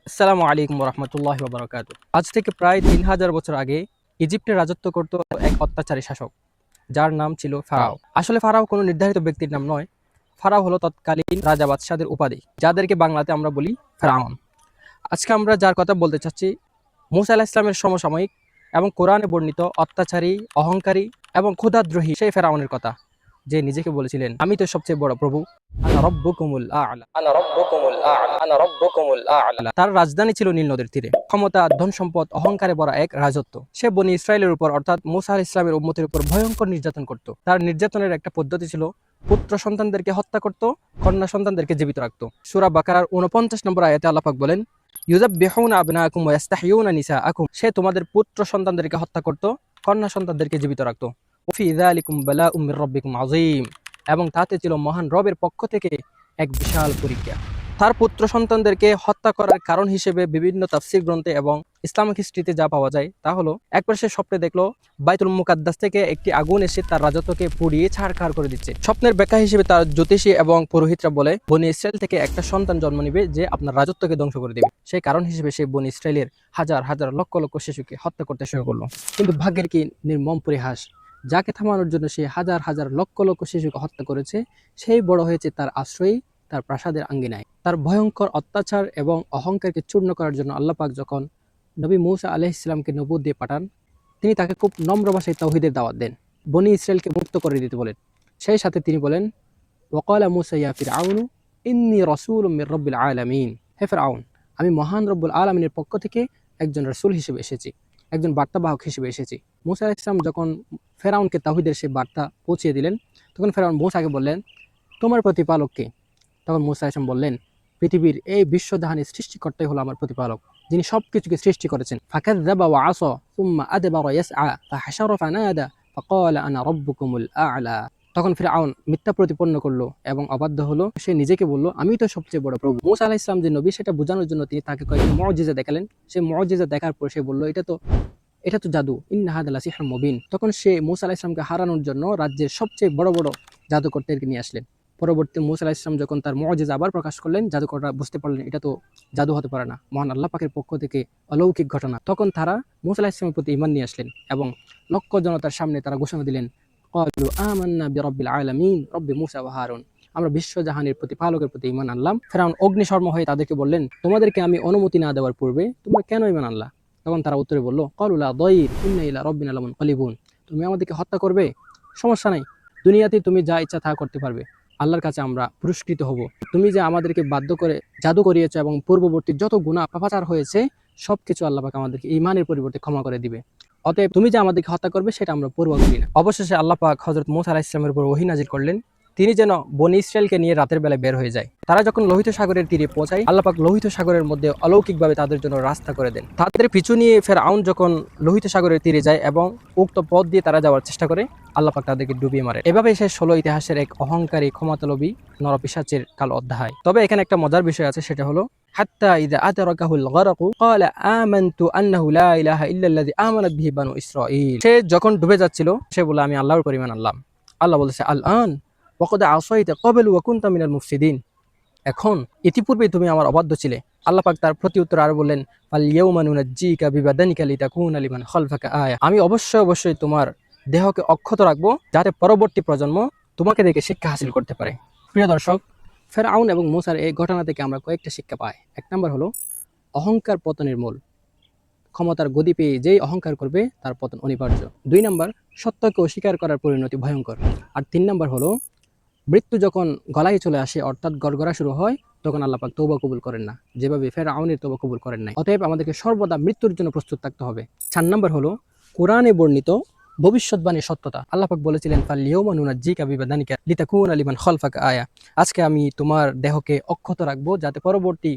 আসসালামু আলাইকুম রহমতুল্লাহ বারাকাত। আজ থেকে প্রায় ৩,০০০ বছর আগে ইজিপ্টে রাজত্ব করত এক অত্যাচারী শাসক, যার নাম ছিল ফারাও। আসলে ফারাও কোনো নির্ধারিত ব্যক্তির নাম নয়। ফারাও হলো তৎকালীন রাজা বাদশাদের উপাধি, যাদেরকে বাংলাতে আমরা বলি ফেরাউন। আজকে আমরা যার কথা বলতে চাচ্ছি, মুসা আলাইহিস সালামের সমসাময়িক এবং কোরআনে বর্ণিত অত্যাচারী, অহংকারী এবং ক্ষুধাদ্রোহী সেই ফেরাউনের কথা, যে নিজেকে বলেছিলেন আমি তো সবচেয়ে বড় প্রভু, আনা রব্বুকুমুল আ'লা, আনা রব্বুকুমুল আ'লা, আনা রব্বুকুমুল আ'লা। তার রাজধানী ছিল নীল নদের তীরে। ক্ষমতা, ধন সম্পদ, অহংকারে ভরা এক রাজত্ব। সে বনি ইসরায়েলের উপর অর্থাৎ মুসা আলাইহিস সালামের উম্মতের উপর ভয়ঙ্কর নির্যাতন করত। তার নির্যাতনের একটা পদ্ধতি ছিল পুত্র সন্তানদেরকে হত্যা করত, কন্যা সন্তানদেরকে জীবিত রাখত। সূরা বাকারার 49 নম্বর আয়াতে আল্লাহ পাক বলেন, ইউযাব্বিহুনা আবনাআকুম ওয়া ইস্তাহইয়ুনা নিসাআকুম। সে তোমাদের পুত্র সন্তানদেরকে হত্যা করত, কন্যা সন্তানদেরকে জীবিত রাখত। ওফি যালিকুম বালাউম মির রাব্বিকুম আযীম। এবং তাতে ছিল মহান রবের পক্ষ থেকে এক বিশাল পরীক্ষা। তার পুত্র সন্তানদেরকে হত্যা করার কারণ হিসেবে বিভিন্ন তাফসীর গ্রন্থে এবং ইসলামিক হিস্ট্রিতে যা পাওয়া যায় তা হলো, একবার সে স্বপ্নে দেখলো বাইতুল মুকাদ্দাস থেকে একটি আগুন এসে তার রাজত্বকে পুড়িয়ে ছাড়খাড় করে দিচ্ছে। স্বপ্নের ব্যাখ্যা হিসেবে তার জ্যোতিষী এবং পুরোহিতরা বলে বনি ইসরায়েল থেকে একটা সন্তান জন্ম নিবে যে আপনার রাজত্বকে ধ্বংস করে দেবে। সেই কারণ হিসেবে সে বনি ইসরায়েলের হাজার হাজার লক্ষ লক্ষ শিশুকে হত্যা করতে শুরু করলো। কিন্তু ভাগ্যের কি নির্মম পরিহাস, যাকে থামানোর জন্য সে হাজার হাজার লক্ষ লক্ষ শিশুকে হত্যা করেছে, সেই বড় হয়েছে তার আশ্রয়ী, তার প্রাসাদের আঙ্গিনায়। তার ভয়ঙ্কর অত্যাচার এবং অহংকারকে চূর্ণ করার জন্য আল্লাহ পাক যখন নবী মূসা আলাইহিস সালামকে নবুয়ত দিয়ে পাঠান, তিনি তাকে খুব নম্র ভাষায় তাওহীদের দাওয়াত দেন, বনি ইসরায়েলকে মুক্ত করে দিতে বলেন। সেই সাথে তিনি বলেন, ওয়াকালা মূসা ইয়া ফিরআউনু ইন্নী রাসূলুম মির রাব্বিল আলামিন। হে ফিরআউন, আমি মহান রব্বুল আলামিনের পক্ষ থেকে একজন রাসূল হিসেবে এসেছি, একজন বার্তাবাহক হিসেবে এসেছি। মূসা আলাইহিস সালাম যখন ফেরাউনকে তাওহীদের সেই বার্তা পৌঁছিয়ে দিলেন, তখন ফেরাউন মূসাকে বললেন, তোমার প্রতিপালক কে? তখন মূসা আলাইহিস সালাম বললেন, পৃথিবীর এই বিশ্বজাহানের সৃষ্টিকর্তাই হলো আমার প্রতিপালক, যিনি সবকিছুকে সৃষ্টি করেছেন। ফাকাযযাবা ওয়া আসা সুম্মা আদবারা ইয়াসআ ফাহাশারা ফানাদা ফাকালা আনা রাব্বুকুমুল আ'লা। তখন ফিরআউন মিথ্যা প্রতিপন্ন করলো এবং অবাধ্য হলো। সে নিজেকে বলল আমি তো সবচেয়ে বড় প্রভু। মূসা আলাইহিস সালাম যে নবী, সেটা বোঝানোর জন্য তিনি তাকে কয়েকটি মুআজিজা দেখালেন। সেই মুআজিজা দেখার পর সে বলল, এটা তো জাদু, ইন্না হাযা লাসিহ্রুম মুবিন। তখন সে মূসা আলাইহিস সালামকে হারানোর জন্য রাজ্যের সবচেয়ে বড় বড় জাদুকরদেরকে নিয়ে আসলেন। পরবর্তী মূসা আলাইহিস সালাম যখন তার মুআজিজা আবার প্রকাশ করলেন, জাদুকররা বুঝতে পারলেন এটা তো জাদু হতে পারে না, মহান আল্লাহ পাকের পক্ষ থেকে অলৌকিক ঘটনা। তখন তারা মূসা আলাইহিস সালামের প্রতি ঈমান নিয়ে আসলেন এবং লক্ষ জনতার সামনে তারা ঘোষণা দিলেন, ক্বালু আমান্না বিরাব্বিল আলামিন রব্বি মূসা ওয়া হারুন। আমরা বিশ্বজাহানের প্রতিপালকের প্রতি ঈমান আনলাম। ফিরআউন অগ্নিশর্মা হয়ে তাদেরকে বললেন, তোমাদেরকে আমি অনুমতি না দেওয়ার পূর্বে তোমরা কেন ঈমান আনলা? তখন তারা উত্তরে বলল, ক্বালু লা দাইর ইন্না ইলা রাব্বিনা লামুনকালিবুন। তুমি আমাদেরকে হত্যা করবে, সমস্যা নাই, দুনিয়াতে তুমি যা ইচ্ছা তা করতে পারবে, আল্লাহর কাছে আমরা পুরস্কৃত হব। তুমি যে আমাদেরকে বাধ্য করে জাদু করিয়েছো এবং পূর্ববর্তী যত গুনাহ পাপাচার হয়েছে সবকিছু আল্লাহ পাক আমাদেরকে ঈমানের পরিবর্তে ক্ষমা করে দিবে। অতএব তুমি যে আমাদেরকে হত্যা করবে সেটা আমরা পরোয়া করি না। অবশেষে আল্লাহ পাক হযরত মূসা আলাইহিস সালামের উপর ওহী নাজিল করলেন, তিনি যেন বনি ইসরায়েলকে নিয়ে রাতের বেলায় বের হয়ে যায়। তারা যখন লোহিত সাগরের তীরে পৌঁছায়, আল্লাহ পাক লোহিত সাগরের মধ্যে অলৌকিকভাবে তাদের জন্য রাস্তা করে দেন। তাদের পিছু নিয়ে ফেরআউন যখন লোহিত সাগরের তীরে যায় এবং উক্ত পথ দিয়ে তারা যাওয়ার চেষ্টা করে, আল্লাহ পাক তাদেরকে ডুবিয়ে মারে। এভাবে শেষ হলো ইতিহাসের এক অহংকারী, ক্ষমতালোভী নরপিশাচের কালো অধ্যায়। তবে এখানে একটা মজার বিষয় আছে, সেটা হলো হাত্তা ইযা আদরাকাহুল গারাকু ক্বালা আমানতু আন্নাহু লা ইলাহা ইল্লাল্লাযী আমানাত বিহি বানু ইসরাঈল। সে যখন ডুবে যাচ্ছিল সে বলে আমি আল্লাহর উপর ঈমান আনলাম। আল্লাহ বলেছে, আল আন ওয়াকাদ আসাইতা ক্বাবলু ওয়া কুনতা মিনাল মুফসিদিন। এখন ইতিপূর্বে তুমি আমার অবাধ্য ছিলে। আল্লাহ পাক তার প্রতি উত্তর আর বললেন, ফাল ইয়াউমা নুনাজ্জিকা বিবাদানিকা লিতাকুনা লিমান খালফাকা আয়া। আমি অবশ্যই তোমার দেহকে অক্ষত রাখবো, যাতে পরবর্তী প্রজন্ম তোমাকে দেখে শিক্ষা হাসিল করতে পারে। প্রিয় দর্শক, ফেরআউন এবং মূসার এই ঘটনা থেকে আমরা কয়েকটা শিক্ষা পাই। এক নম্বর হলো অহংকার পতনের মূল। ক্ষমতার গদি পেয়ে যেই অহংকার করবে তার পতন অনিবার্য। 2 নম্বর, সত্যকে অস্বীকার করার পরিণতি ভয়ঙ্কর। আর 3 নম্বর হলো মৃত্যু যখন গলায় চলে আসে অর্থাৎ গড়গড়া শুরু হয়, তখন আল্লাহ পাক তওবা কবুল করেন না, যেভাবে ফেরআউনের তওবা কবুল করেন নাই। অতএব আমাদেরকে সর্বদা মৃত্যুর জন্য প্রস্তুত থাকতে হবে। 4 নম্বর হলো কোরআনে বর্ণিত ভবিষ্যৎবাণীর সত্যতা। আল্লাহ পাক বলেছিলেন, ফাল ইয়াউমা নুনাজ্জিকা বিবাদানিকা লিতাকুনা লিমান খালফাকা আয়া। আজকে আমি তোমার দেহকে অক্ষত রাখবো, যাতে পরবর্তী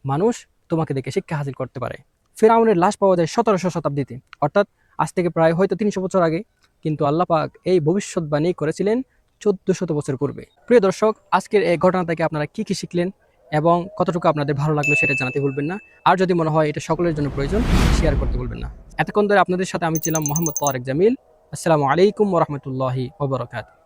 মানুষ তোমাকে দেখে শিক্ষা হাসিল করতে পারে। ফিরআউনের লাশ পাওয়া যায় 1700 শতাব্দীতে, অর্থাৎ আজ থেকে প্রায় হয়তো 300 বছর আগে, কিন্তু আল্লাহ পাক এই ভবিষ্যৎবাণী করেছিলেন 1400 বছর পূর্বে। প্রিয় দর্শক, আজকের এই ঘটনা থেকে আপনারা কি কি শিখলেন এবং কতটুকু আপনাদের ভালো লাগলো সেটা জানাতে ভুলবেন না। আর যদি মনে হয় এটা সকলের জন্য প্রয়োজন, শেয়ার করতে ভুলবেন না। এতক্ষণ ধরে আপনাদের সাথে আমি ছিলাম মোহাম্মদ তারেক জামিল। আসসালামু আলাইকুম ওয়া রাহমাতুল্লাহি ওয়া বারাকাতুহু।